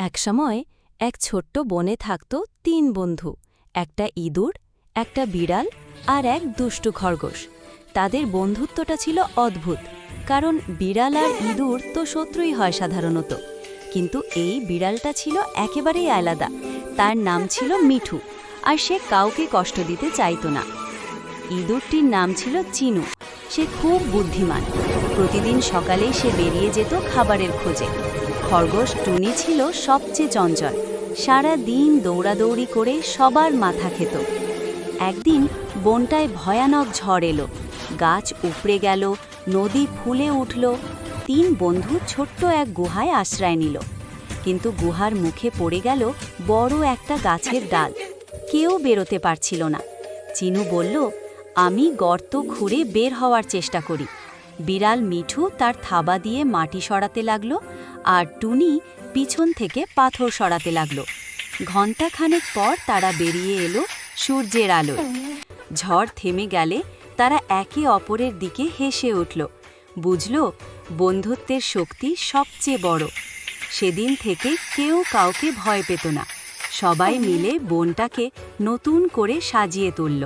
একসময় এক ছোট্ট বনে থাকত ৩ বন্ধু, একটা ইঁদুর, একটা বিড়াল আর এক দুষ্টু খরগোশ। তাদের বন্ধুত্বটা ছিল অদ্ভুত, কারণ বিড়াল আর ইঁদুর তো শত্রুই হয় সাধারণত, কিন্তু এই বিড়ালটা ছিল একেবারেই আলাদা। তার নাম ছিল মিঠু, আর সে কাউকে কষ্ট দিতে চাইত না। ইঁদুরটির নাম ছিল চিনু। সে খুব বুদ্ধিমান, প্রতিদিন সকালেই সে বেরিয়ে যেত খাবারের খোঁজে। খরগোশ টুনি ছিল সবচেয়ে চঞ্চল, সারা দিন দৌড়াদৌড়ি করে সবার মাথা খেত। একদিন বনটায় ভয়ানক ঝড় এলো, গাছ উপড়ে গেল, নদী ফুলে উঠল। ৩ বন্ধু ছোট্ট এক গুহায় আশ্রয় নিল, কিন্তু গুহার মুখে পড়ে গেল বড় একটা গাছের ডাল। কেউ বেরোতে পারছিল না। চিনু বলল, আমি গর্ত খুঁড়ে বের হওয়ার চেষ্টা করি। বিড়াল মিঠু তার থাবা দিয়ে মাটি সরাতে লাগলো, আর টুনি পিছন থেকে পাথর সরাতে লাগলো। ঘণ্টাখানেক পর তারা বেরিয়ে এলো সূর্যের আলোয়। ঝড় থেমে গেলে তারা একে অপরের দিকে হেসে উঠল, বুঝল বন্ধুত্বের শক্তি সবচেয়ে বড়। সেদিন থেকে কেউ কাউকে ভয় পেত না, সবাই মিলে বনটাকে নতুন করে সাজিয়ে তুলল।